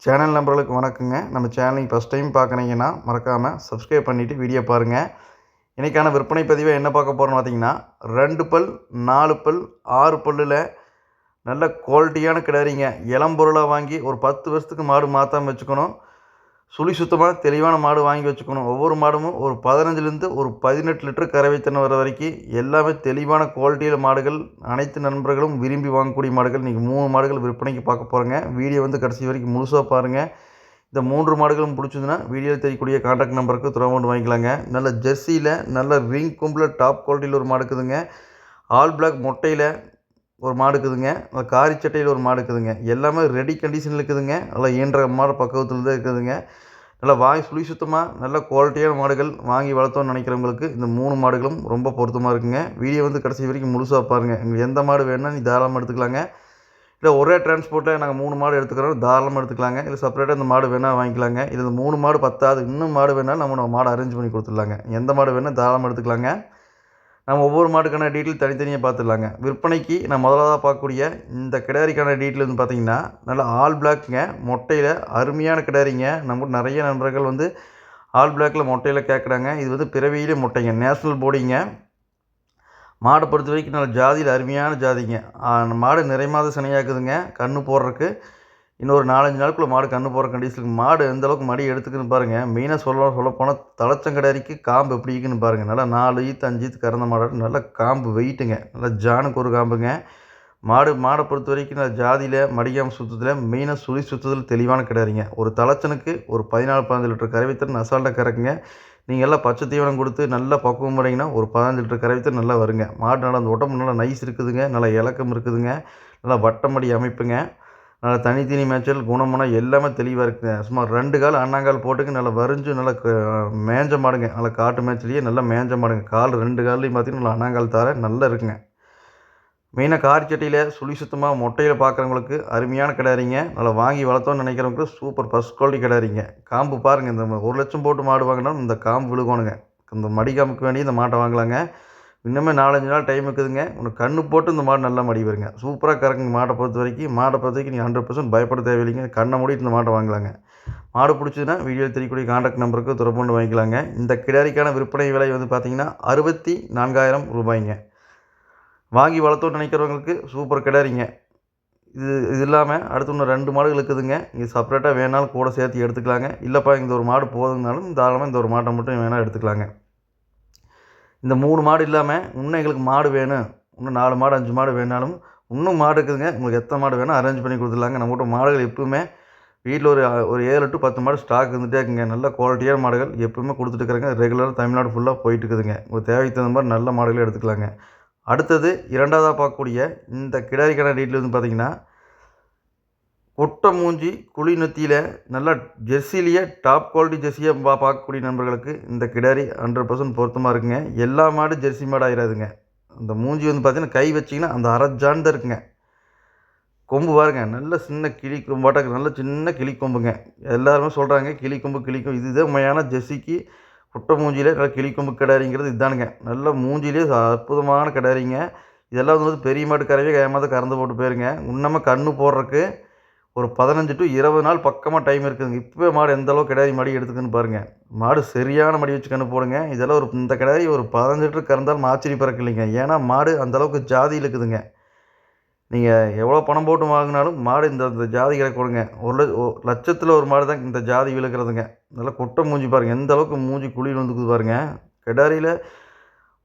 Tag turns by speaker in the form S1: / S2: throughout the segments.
S1: Channel நம்பர்களுக்கு வணக்கங்க. நம்ம சேனலை ஃபஸ்ட் டைம் பார்க்குறீங்கன்னா மறக்காமல் சப்ஸ்கிரைப் பண்ணிவிட்டு வீடியோ பாருங்கள். இன்றைக்கான விற்பனை பதிவை என்ன பார்க்க போகிறோம்னு பார்த்தீங்கன்னா, 2 பல் 4 பல் 6 பல்லில் நல்ல குவாலிட்டியான கிடாரிங்க. இளம்பொருளாக வாங்கி ஒரு 10 வருஷத்துக்கு மாடு மாற்றாமல் வச்சுக்கணும். சுழி சுத்தமாக தெளிவான மாடு வாங்கி வச்சுக்கணும். ஒவ்வொரு மாடும் ஒரு 15லேருந்து ஒரு 18 லிட்டர் கறவை திறன் வர வரைக்கும் எல்லாமே தெளிவான குவாலிட்டியில் மாடுகள். அனைத்து நண்பர்களும் விரும்பி வாங்கக்கூடிய மாடுகள். இன்றைக்கி 3 மாடுகள் விற்பனைக்கு பார்க்க போகிறோங்க. வீடியோ கடைசி வரைக்கும் முழுசாக பாருங்கள். இந்த 3 மாடுகளும் பிடிச்சதுன்னா வீடியோவில் தெரியக்கூடிய கான்டாக்ட் நம்பருக்கு தொடர்பு வாங்கிக்கலாங்க. நல்ல ஜெர்சியில் நல்ல ரிங் கொம்பில் டாப் குவாலிட்டியில் ஒரு மாடு இருக்குதுங்க. ஆல் பிளாக் மொட்டையில் ஒரு மாடு இருக்குதுங்க. காரி சட்டையில் ஒரு மாடு இருக்குதுங்க. எல்லாமே ரெடி கண்டிஷனில் இருக்குதுங்க. நல்லா ஈன்ற மாடு பக்குவத்தில் தான் இருக்குதுங்க. நல்லா சுழி சுத்தமாக நல்ல குவாலிட்டியான மாடுகள் வாங்கி வளர்த்தோன்னு நினைக்கிறவங்களுக்கு இந்த 3 மாடுகளும் ரொம்ப பொருத்தமாக இருக்குங்க. வீடியோ கடைசி வரைக்கும் முழுசாக பாருங்கள். உங்களுக்கு எந்த மாடு வேணும்னா நீ தாராளமாக எடுத்துக்கலாங்க. இல்லை ஒரே டிரான்ஸ்போர்ட்டில் நாங்கள் 3 மாடு எடுத்துக்கிறோம், தாராளமாக எடுத்துக்கலாங்க. இல்லை செப்பரேட்டாக இந்த மாடு வேணால் வாங்கிக்கலாங்க. இல்லை இந்த 3 மாடு பத்தாது, இன்னும் மாடு வேணாலும் நம்ம மாடு அரேஞ்ச் பண்ணி கொடுத்துடலாங்க. எந்த மாடு வேணால் தாராளமாக எடுத்துக்கலாங்க. நம்ம ஒவ்வொரு மாட்டுக்கான டீட்டெயில் தனித்தனியாக பார்த்துடலாங்க. விற்பனைக்கு நான் முதலாவதாக பார்க்கக்கூடிய இந்த கிடாரிக்கான டீட்டெயில் பார்த்தீங்கன்னா, நல்லா ஆல் பிளாக்குங்க. மொட்டையில் அருமையான கிடாரிங்க. நம்ம நிறைய நண்பர்கள் ஆல் பிளாக்கில் மொட்டையில் கேட்குறாங்க. இது பிறவியிலே மொட்டைங்க, நேஷ்னல் போர்டிங்க. மாடை பொறுத்த வரைக்கும் நல்ல ஜாதியில் அருமையான ஜாதிங்க. மாடு நிறைமாத சினையாக்குதுங்க. கன்று போடுறதுக்கு இன்னொரு 4-5 நாளுக்குள்ளே மாடு கன்று போடுற கண்டிஷனுக்கு மாடு எந்த அளவுக்கு மடி எடுத்துக்குன்னு பாருங்கள். மெயினாக சொல்லப்போனால் தலைச்சங்கடாரிக்கு காம்பு எப்படி இருக்குன்னு பாருங்கள். நல்லா 4 ஈத்து 5 ஈத்து கறந்த மாடு, நல்லா காம்பு வெயிட்டுங்க. நல்லா ஜானுக்கு ஒரு காம்புங்க. மாடை பொறுத்த வரைக்கும் நல்ல ஜாதியில் மடிகாம்பு சுற்றத்தில் மெயினாக சுழி சுற்றத்தில் தெளிவான கிடாரிங்க. ஒரு தலைச்சனுக்கு ஒரு 14-15 லிட்டர் கறவைத்திறன் அசால்ட்டாக கறக்குங்க. நீங்கள் எல்லாம் பச்சை தீவனம் கொடுத்து நல்லா பக்குவம் பண்ணிங்கன்னா ஒரு 15 லிட்டர் கறவைத்திறன் நல்லா வருங்க. மாடு நல்லா அந்த உடம்பு நல்லா நைஸ் இருக்குதுங்க. நல்லா இலக்கம் இருக்குதுங்க. நல்லா வட்டமடி அமைப்புங்க. நல்லா தனித்தனி மேய்ச்சல் குணமுனம் எல்லாமே தெளிவாக இருக்குங்க. சும்மா 2 கால் அண்ணாங்கால் போட்டுக்கு நல்லா வரிஞ்சு நல்லா மேஞ்ச மாடுங்க. நல்லா காட்டு மேய்ச்சலையே நல்லா மேஞ்ச மாடுங்க. கால் 2 கால்லையும் பார்த்தீங்கன்னா நல்லா அண்ணாங்கால் தார நல்லா இருக்குங்க. மெயினாக காரிச்சட்டையில் சுழி சுத்தமாக மொட்டையில் பார்க்குறவங்களுக்கு அருமையான கிடாரிங்க. நல்லா வாங்கி வளர்த்தோன்னு நினைக்கிறவங்களுக்கு சூப்பர் ஃபஸ்ட் குவாலிட்டி கிடாரிங்க. காம்பு பாருங்கள். இந்த 1 லட்சம் போட்டு மாடு வாங்கினாலும் இந்த காம்பு விழுகணுங்க. இந்த மடி காம்புக்கு வேண்டி இந்த மாட்டை வாங்கலாங்க. இன்னுமே 4-5 நாள் டைம் இருக்குதுங்க. உனக்கு கன்று போட்டு இந்த மாடு நல்லா மடி வருங்க. சூப்பராக கறக்குங்க. மாடை பொறுத்த வரைக்கும் நீங்கள் 100% பயப்பட தேவையில்லைங்க. கண்ணை மூடிட்டு இந்த மாட்டை வாங்கலாங்க. மாடு பிடிச்சதுன்னா வீடியோவில் தெரியக்கூடிய கான்டாக்ட் நம்பருக்கு தொடர்பு கொண்டு வாங்கிக்கலாங்க. இந்த கிடாரிக்கான விற்பனை விலை பார்த்தீங்கன்னா 64,000 ரூபாய்ங்க. வாங்கி வளர்த்தோன்னு நினைக்கிறவங்களுக்கு சூப்பர் கிடாரிங்க. இது இல்லாமல் அடுத்து இன்னும் 2 மாடுகள் இருக்குதுங்க. இது செப்பரேட்டாக வேணாலும் கூட சேர்த்து எடுத்துக்கலாங்க. இல்லைப்பா இந்த ஒரு மாடு போதுங்கனாலும் தாராளமாக இந்த ஒரு மாட்டை மட்டும் வேணால் எடுத்துக்கலாங்க. இந்த 3 மாடு இல்லாமல் இன்னும் எங்களுக்கு மாடு வேணும், இன்னும் 4 மாடு 5 மாடு வேணாலும் இன்னும் மாடு இருக்குதுங்க. உங்களுக்கு எத்தனை மாடு வேணும் அரேஞ்ச் பண்ணி கொடுத்துடலாங்க. நம்மகிட்ட மாடுகள் எப்பவுமே வீட்டில் ஒரு 7 to 10 மாடு ஸ்டாக் இருந்துகிட்டே இருக்குங்க. நல்ல குவாலிட்டியான மாடுகள் எப்பவுமே கொடுத்துட்டு இருக்கிறாங்க. ரெகுலராக தமிழ்நாடு ஃபுல்லாக போயிட்டு இருக்குதுங்க. உங்களுக்கு தேவைக்கு தகுந்த மாதிரி நல்ல மாடுகளே எடுத்துக்கலாங்க. அடுத்தது 2வதாக பார்க்கக்கூடிய இந்த கிடாரிக்கான டீட்டெயில் பார்த்தீங்கன்னா, கொட்டை மூஞ்சி குழி நெத்தியில் நல்லா ஜெர்சிலேயே டாப் குவாலிட்டி ஜெர்சியாக பார்க்கக்கூடிய நண்பர்களுக்கு இந்த கிடாரி 100% பொருத்தமாக இருக்குங்க. எல்லா மாடு ஜெர்சி மாடு ஆயிடாதுங்க. அந்த மூஞ்சி பார்த்தீங்கன்னா கை வச்சிங்கன்னா அந்த அரைஜான் தான் இருக்குங்க. கொம்பு பாருங்க, நல்ல சின்ன கிளி கொம்பாட்டாக்கு நல்ல சின்ன கிளி கொம்புங்க. எல்லாருமே சொல்கிறாங்க கிளி கொம்பு இதுதான் உண்மையான ஜெர்சிக்கு கொட்டை மூஞ்சியில் நல்லா கிளி கொம்பு கிடாரிங்கிறது இதுதானுங்க. நல்ல மூஞ்சிலே அற்புதமான கிடாரிங்க. இதெல்லாம் பெரிய மாட்டு கறவையே ஏமாத கறந்து போட்டு போயிருங்க. இன்னமும் கன்று போடுறதுக்கு ஒரு 15 to 20 நாள் பக்கமாக டைம் இருக்குதுங்க. இப்போவே மாடு எந்த அளவுக்கு கிடாரி மடி எடுத்துக்குன்னு பாருங்கள். மாடு சரியான மடி வச்சு கன்று போடுங்க. இதெல்லாம் இந்த கிடாரி ஒரு 15 லிட்டர் கறந்தாலும் ஆச்சரியப்பறக்கு இல்லைங்க. ஏன்னா மாடு அந்தளவுக்கு ஜாதியில் இருக்குதுங்க. நீங்கள் எவ்வளோ பணம் போட்டு வாங்கினாலும் மாடு இந்த ஜாதி கிடக்கூடுங்க. ஒரு லட்சத்தில் ஒரு மாடு தான் இந்த ஜாதி விழுக்கிறதுங்க. நல்லா கொட்டை மூஞ்சி பாருங்கள், எந்த அளவுக்கு மூஞ்சி குழியில் வந்துக்குது பாருங்கள். கிடாரியில்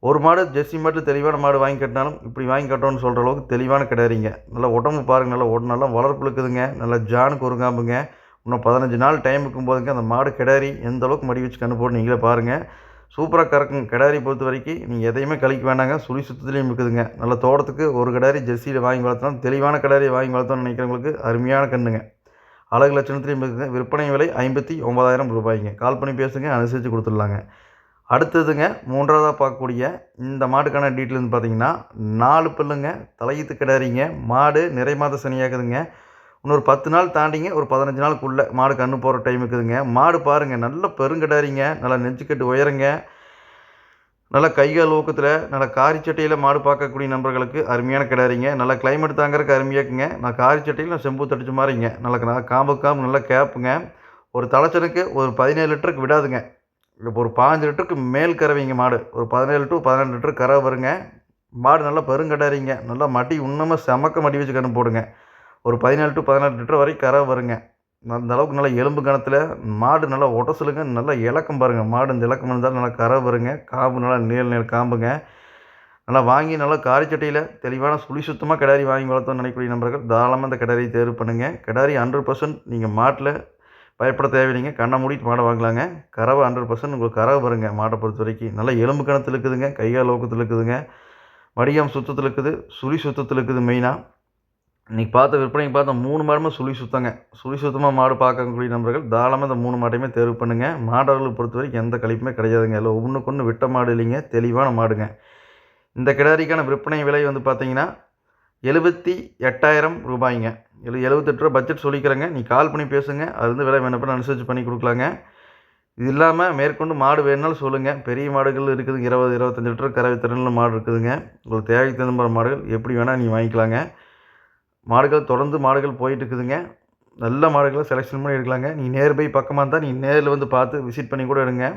S1: ஒரு மாடு ஜெர்சி மாட்டில் தெளிவான மாடு வாங்கி கட்டினாலும் இப்படி வாங்கி கட்டோன்னு சொல்கிற அளவுக்கு தெளிவான கிடாரிங்க. நல்லா உடம்பு பாருங்கள், நல்லா வளர்ப்பு இருக்குதுங்க. நல்லா ஜானுக்கு ஒரு காம்புங்க. இன்னும் 15 நாள் டைம் இருக்கும்போதுங்க அந்த மாடு கிடாரி எந்த அளவுக்கு மடி வச்சு கன்று போட்டு நீங்களே பாருங்கள். சூப்பராக கறக்குங்க. கிடாரி பொறுத்த வரைக்கும் நீங்கள் எதையுமே கழிக்க வேண்டாங்க. சுழி சுத்தத்துலேயும் இருக்குதுங்க. நல்ல தோட்டத்துக்கு ஒரு கிடாரி ஜெர்சியில் வாங்கி வளர்த்தோம், தெளிவான கிடாரியை வாங்கி வளர்த்தோன்னு நினைக்கிறவங்களுக்கு அருமையான கன்றுங்க. அழகு லட்சணத்துலேயும் இருக்குதுங்க. விற்பனை விலை 59,000 ரூபாய்ங்க. கால் பண்ணி பேசுங்க, அனுசரித்து கொடுத்துடலாங்க. அடுத்ததுங்க 3வதாக பார்க்கக்கூடிய இந்த மாட்டுக்கான டீட்டெயில் பார்த்தீங்கன்னா, 4 பல்லுங்க, தலையீத்து கிடாரிங்க. மாடு நிறை மாத சனியாக்குதுங்க. இன்னொரு 10 நாள் தாண்டிங்க ஒரு 15 நாளுக்குள்ளே மாடு கன்று போகிற டைம் இருக்குதுங்க. மாடு பாருங்கள், நல்ல பெருங்கிடாரிங்க. நல்லா நெஞ்சுக்கட்டு உயரங்க. நல்லா கை கால் ஊக்கத்தில் நல்லா காரிச்சட்டையில் மாடு பார்க்கக்கூடிய நண்பர்களுக்கு அருமையான கிடாரிங்க. நல்லா கிளைமேட் தாங்கறதுக்கு அருமையாக இருக்குங்க. நான் காரிச்சட்டையில் நான் செம்பூத்து அடிச்ச மாதிரிங்க. நல்லா காம்பு நல்லா கேப்புங்க. ஒரு தலைச்சனுக்கு ஒரு 17 லிட்டருக்கு விடாதுங்க. இப்போ ஒரு 15 லிட்டருக்கு மேல் கறவைங்க மாடு. ஒரு 17 டு 18 லிட்டர் கறவை வருங்க. மாடு நல்லா பெருங்கடாரிங்க. நல்லா மடி இன்னமும் செமக்க மடி வச்சு கன்று போடுங்க. ஒரு 17 டு 18 லிட்டர் வரைக்கும் கறவை வருங்க. அந்த அளவுக்கு நல்லா எலும்பு கணத்தில் மாடு நல்லா உடசலுங்க. நல்லா இலக்கம் பாருங்கள். மாடு இந்த இலக்கம் இருந்தாலும் நல்லா கறவை வருங்க. காம்பு நல்லா நீள காம்புங்க. நல்லா வாங்கி நல்லா காரிச்சட்டையில் தெளிவான சுழி சுத்தமாக கிடாரி வாங்கி வளர்த்தோன்னு நினைக்கக்கூடிய நண்பர்கள் தாராளமாக இந்த கிடாரியை தேர்வு பண்ணுங்கள். கிடாரி 100% நீங்கள் மாட்டில் பயப்பட தேவையில்லைங்க. கண்ணை மூடிட்டு மாடை வாங்கலாங்க. கறவை 100% உங்களுக்கு கறவை வருங்க. மாட்டை பொறுத்த வரைக்கும் நல்லா எலும்பு கணத்தில் இருக்குதுங்க. கைகால் ஊக்கத்தில் இருக்குதுங்க. வடிகாம் சுத்தத்தில் இருக்குது. சுழி சுத்தத்தில் இருக்குது. மெயினாக இன்றைக்கி விற்பனைக்கு பார்த்த 3 மாடுமே சுழி சுத்தங்க. சுழி சுத்தமாக மாடு பார்க்கக்கூடிய நண்பர்கள் தாராளமாக இந்த 3 மாட்டையுமே தேர்வு பண்ணுங்கள். மாடுகளை பொறுத்த வரைக்கும் எந்த கழிப்புமே கிடையாதுங்க. இல்லை ஒன்றுக்கு ஒன்று விட்ட மாடு இல்லைங்க. தெளிவான மாடுங்க. இந்த கிடாரிக்கான விற்பனை விலை வந்து பார்த்தீங்கன்னா 78,000 ரூபாய்ங்க. 78 ரூபா பட்ஜெட் சொல்லிக்கிறேங்க. நீ கால் பண்ணி பேசுங்க. அது விலை வேணப்ப அனுசரித்து பண்ணி கொடுக்கலாங்க. இது இல்லாமல் மேற்கொண்டு மாடு வேணுனாலும் சொல்லுங்கள். பெரிய மாடுகள் இருக்குது. 20, 25 லிட்டர் கறவை திறனில் மாடு இருக்குதுங்க. உங்களுக்கு தேவைக்கு தகுந்த மாடுகள் எப்படி வேணால் நீங்கள் வாங்கிக்கலாங்க. மாடுகள் தொடர்ந்து மாடுகள் போயிட்டு இருக்குதுங்க. நல்ல மாடுகளை செலெக்ஷன் பண்ணி எடுக்கலாங்க. நீங்கள் நேர்பை பக்கமாக இருந்தால் நீங்கள் நேரில் வந்து பார்த்து விசிட் பண்ணி கூட எடுங்க.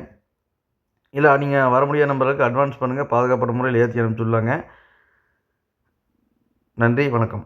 S1: இல்லை நீங்கள் வர முடியாத நம்பருக்கு அட்வான்ஸ் பண்ணுங்கள். பாதுகாப்பான முறையில் ஏற்றி அனுப்பிச்சுடலாங்க. நன்றி, வணக்கம்.